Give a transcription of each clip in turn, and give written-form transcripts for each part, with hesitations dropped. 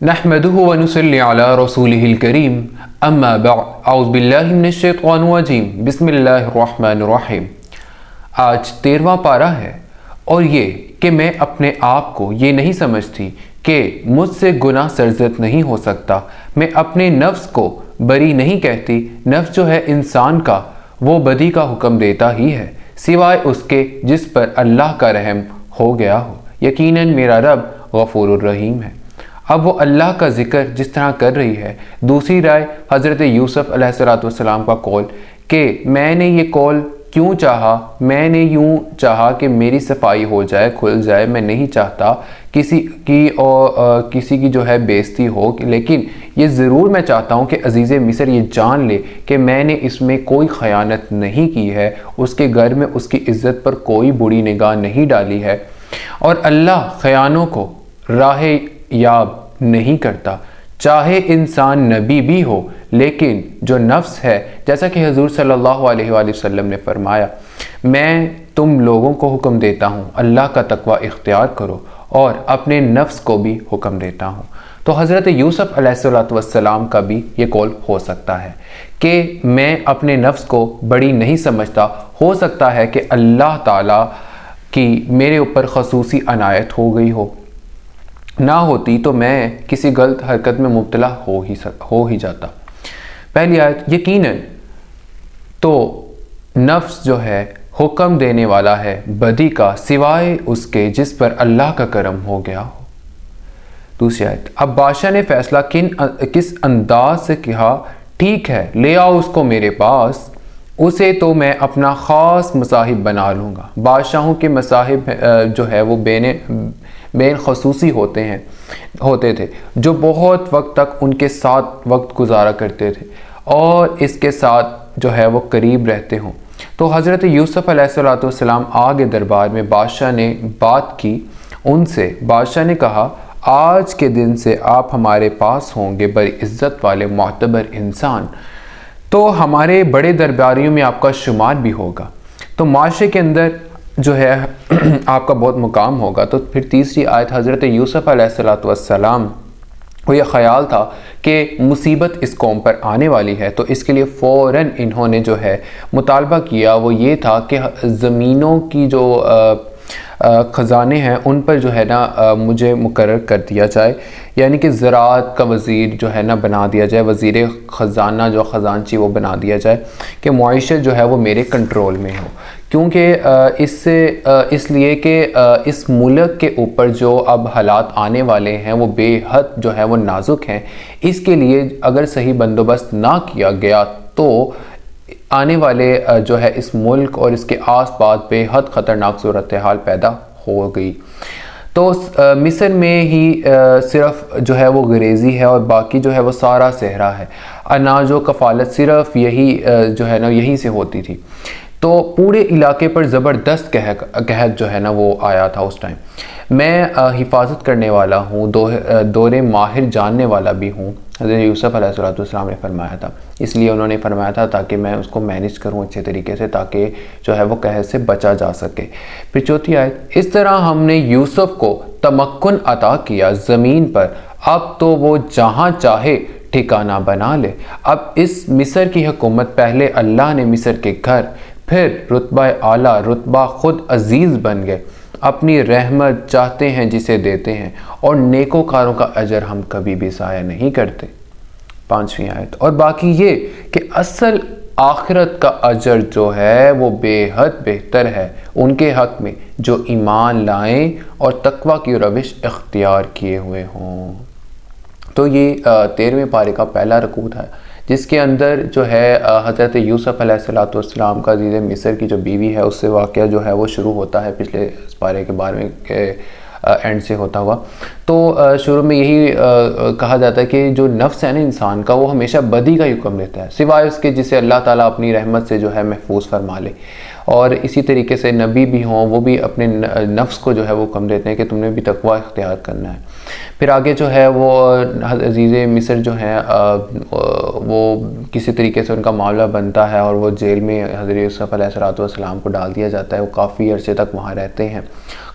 नहमदुहु व नुसल्ली अला रसूलिहिल करीम अम्मा बअद औज़ु बिल्लाहि मिनश शैतानिर रजीम बिस्मिल्लाहिर रहमानिर रहीम। आज 13वां पारा है और ये कि मैं अपने आप को ये नहीं समझती कि मुझसे गुनाह सरज़द नहीं हो सकता। मैं अपने नफ्स को बरी नहीं कहती। नफ्स जो है इंसान का वो बदी का हुक्म देता ही है सिवाय उसके जिस पर अल्लाह का रहम हो गया हो। यकीनन मेरा रब गफूरुर रहीम है। अब वो अल्लाह का ज़िक्र जिस तरह कर रही है, दूसरी राय हज़रत यूसुफ़ अलैहिस्सलाम का कौल कि मैंने ये कौल क्यों चाहा, मैंने यूँ चाहा कि मेरी सफाई हो जाए, खुल जाए। मैं नहीं चाहता किसी की जो है बेइज्जती हो, लेकिन ये ज़रूर मैं चाहता हूँ कि अज़ीज़ मिस्र ये जान ले कि मैंने इसमें कोई ख़यानत नहीं की है, उसके घर में उसकी इज़्ज़त पर कोई बुरी निगाह नहीं डाली है और अल्लाह ख़यानों को राह याब नहीं करता। चाहे इंसान नबी भी हो, लेकिन जो नफ्स है, जैसा कि हुज़ूर सल्लल्लाहु अलैहि वसल्लम ने फरमाया, मैं तुम लोगों को हुक्म देता हूँ अल्लाह का तकवा इख्तियार करो और अपने नफ्स को भी हुक्म देता हूँ। तो हज़रत यूसुफ़ अलैहिस्सलाम का भी ये कौल हो सकता है कि मैं अपने नफ्स को बड़ी नहीं समझता। हो सकता है कि अल्लाह ताला की मेरे ऊपर खसूसी अनायत हो गई हो, ना होती तो मैं किसी गलत हरकत में मुब्तला हो ही जाता। पहली आयत, यकीनन तो नफ्स जो है हुक्म देने वाला है बदी का सिवाय उसके जिस पर अल्लाह का करम हो गया हो। दूसरी आयत, अब बादशाह ने फैसला किस अंदाज से कहा, ठीक है ले आओ उसको मेरे पास, उसे तो मैं अपना ख़ास मसाहिब बना लूँगा। बादशाहों के मसाहिब जो है वो बेन खसूसी होते थे जो बहुत वक्त तक उनके साथ वक्त गुजारा करते थे और इसके साथ जो है वो करीब रहते हों। तो हज़रत यूसुफ़ अलैहिस्सलाम आगे दरबार में बादशाह ने बात की उनसे। बादशाह ने कहा, आज के दिन से आप हमारे पास होंगे बड़ी इज़्ज़त वाले मोतबर इंसान, तो हमारे बड़े दरबारियों में आपका शुमार भी होगा, तो माशरे के अंदर जो है आपका बहुत मुकाम होगा। तो फिर तीसरी आयत, हज़रत यूसुफ़ अलैहिस्सलाम को यह ख़याल था कि मुसीबत इस कौम पर आने वाली है, तो इसके लिए फ़ौरन इन्होंने जो है मुतालबा किया, वो ये था कि ज़मीनों की जो ख़जाने हैं उन पर जो है ना मुझे मुकर्रर कर दिया जाए, यानी कि ज़राअत का वज़ीर जो है ना बना दिया जाए, वज़ीर ख़जाना जो ख़जानची वो बना दिया जाए कि मुआइशत जो है वो मेरे कंट्रोल में हो। क्योंकि इसलिए कि इस मुल्क के ऊपर जो अब हालात आने वाले हैं वो बेहद जो है वो नाजुक हैं। इसके लिए अगर सही बंदोबस्त ना किया गया तो आने वाले जो है इस मुल्क और इसके आसपास बेहद ख़तरनाक सूरत हाल पैदा हो गई। तो मिस्र में ही सिर्फ जो है वो गरेज़ी है और बाकी जो है वो सारा सहरा है। अनाज व कफ़ालत सिर्फ यही जो है ना यहीं से होती थी। तो पूरे इलाके पर ज़बरदस्त कहत जो है ना वो आया था उस टाइम। मैं हिफाजत करने वाला हूँ, दौरे माहिर जानने वाला भी हूँ, हज़रत यूसुफ़ अलैहिस्सलाम ने फरमाया था। इसलिए उन्होंने फरमाया था ताकि मैं उसको मैनेज करूँ अच्छे तरीके से, ताकि जो है वो कहत से बचा जा सके। फिर चौथी आयत, इस तरह हमने यूसुफ़ को तमक्कुन अता किया ज़मीन पर, अब तो वो जहाँ चाहे ठिकाना बना ले। अब इस मिस्र की हुकूमत, पहले अल्लाह ने मिस्र के घर, फिर रुतबा आला, रुतबा ख़ुद अज़ीज़ बन गए। अपनी रहमत चाहते हैं जिसे देते हैं और नेकोकारों का अजर हम कभी भी ज़ाया नहीं करते। पाँचवीं आयत, और बाकी ये कि असल आखिरत का अजर जो है वो बेहद बेहतर है उनके हक़ में जो ईमान लाएं और तकवा की रविश इख्तियार किए हुए हों। तो ये 13वें पारे का पहला रकू था जिसके अंदर जो है हज़रत यूसुफ़ अलैहिस्सलाम का अज़ीज़ मिस्र की जो बीवी है उससे वाक़या जो है वो शुरू होता है पिछले पारे के 12वें के एंड से होता हुआ। तो शुरू में यही कहा जाता है कि जो नफ्स है ना इंसान का वो हमेशा बदी का हुक्म देता है सिवाय उसके जिसे अल्लाह ताला अपनी रहमत से जो है महफूज फरमा ले। और इसी तरीके से नबी भी हों वो भी अपने नफ्स को जो है वो हुक्म देते हैं कि तुमने भी तकवा इख्तियार करना है। फिर आगे जो है वो अज़ीज़ मिस्र जो है वो किसी तरीके से उनका मामला बनता है और वो जेल में हज़रत यूसुफ़ अलैहिस्सलाम को डाल दिया जाता है। वो काफ़ी अरसे तक वहाँ रहते हैं,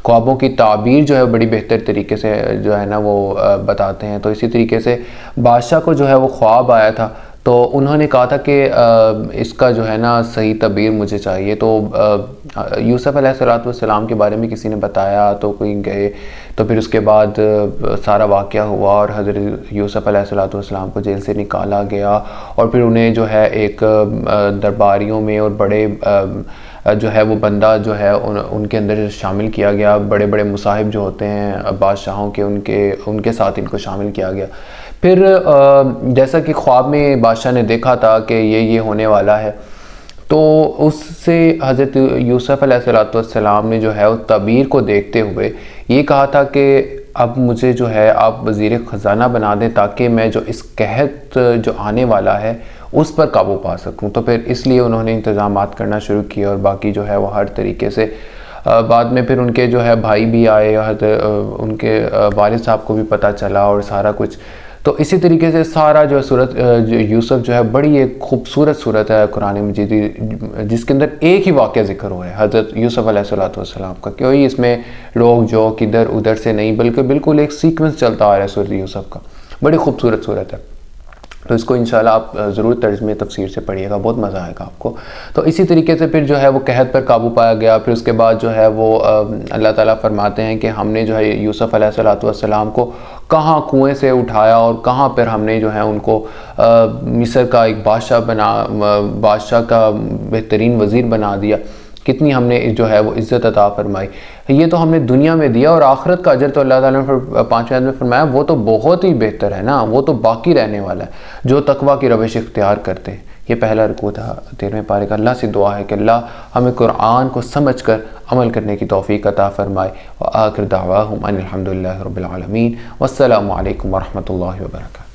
خوابوں کی تعبیر جو ہے بڑی بہتر طریقے سے جو ہے نا وہ بتاتے ہیں۔ تو اسی طریقے سے بادشاہ کو جو ہے وہ خواب آیا تھا، تو انہوں نے کہا تھا کہ اس کا جو ہے نا صحیح تعبیر مجھے چاہیے۔ تو یوسف علیہ السلام کے بارے میں کسی نے بتایا، تو کوئی گئے، تو پھر اس کے بعد سارا واقعہ ہوا اور حضرت یوسف علیہ السلام کو جیل سے نکالا گیا، اور پھر انہیں جو ہے ایک درباریوں میں اور بڑے جو ہے وہ بندہ جو ہے ان کے اندر شامل کیا گیا، بڑے بڑے مصاحب جو ہوتے ہیں بادشاہوں کے، ان کے ساتھ ان کو شامل کیا گیا۔ پھر جیسا کہ خواب میں بادشاہ نے دیکھا تھا کہ یہ ہونے والا ہے، تو اس سے حضرت یوسف علیہ السلام نے جو ہے اس تعبیر کو دیکھتے ہوئے یہ کہا تھا کہ اب مجھے جو ہے آپ وزیر خزانہ بنا دیں، تاکہ میں جو اس قحط جو آنے والا ہے اس پر قابو پا سکوں۔ تو پھر اس لیے انہوں نے انتظامات کرنا شروع کیے، اور باقی جو ہے وہ ہر طریقے سے بعد میں پھر ان کے جو ہے بھائی بھی آئے، ان کے والد صاحب کو بھی پتہ چلا اور سارا کچھ۔ تو اسی طریقے سے سارا جو صورت یوسف جو ہے بڑی ایک خوبصورت صورت ہے قرآن مجید، جس کے اندر ایک ہی واقعہ ذکر ہوا ہے حضرت یوسف علیہ السلام کا، کوئی اس میں روک جوک ادھر ادھر سے نہیں، بلکہ بالکل ایک سیکوینس چلتا آ رہا ہے صورت یوسف کا۔ بڑی خوبصورت صورت ہے، تو اس کو انشاءاللہ آپ ضرور ترجمے تفسیر سے پڑھیے گا، بہت مزہ آئے گا آپ کو۔ تو اسی طریقے سے پھر جو ہے وہ قحط پر قابو پایا گیا۔ پھر اس کے بعد جو ہے وہ اللہ تعالیٰ فرماتے ہیں کہ ہم نے جو ہے یوسف علیہ السلام کو کہاں کنویں سے اٹھایا، اور کہاں پھر ہم نے جو ہے ان کو مصر کا ایک بادشاہ کا بہترین وزیر بنا دیا، کتنی ہم نے جو ہے وہ عزت عطا فرمائی۔ یہ تو ہم نے دنیا میں دیا، اور آخرت کا اجر تو اللہ تعالیٰ نے 5 آیت میں فرمایا وہ تو بہت ہی بہتر ہے نا، وہ تو باقی رہنے والا ہے جو تقویٰ کی روش اختیار کرتے ہیں۔ یہ پہلا رکوع تھا 13ویں پارے کا۔ اللہ سے دعا ہے کہ اللہ ہمیں قرآن کو سمجھ کر عمل کرنے کی توفیق عطا فرمائے۔ وآخر دعواہم ان الحمدللہ رب العالمین، والسلام علیکم ورحمۃ اللہ وبرکاتہ۔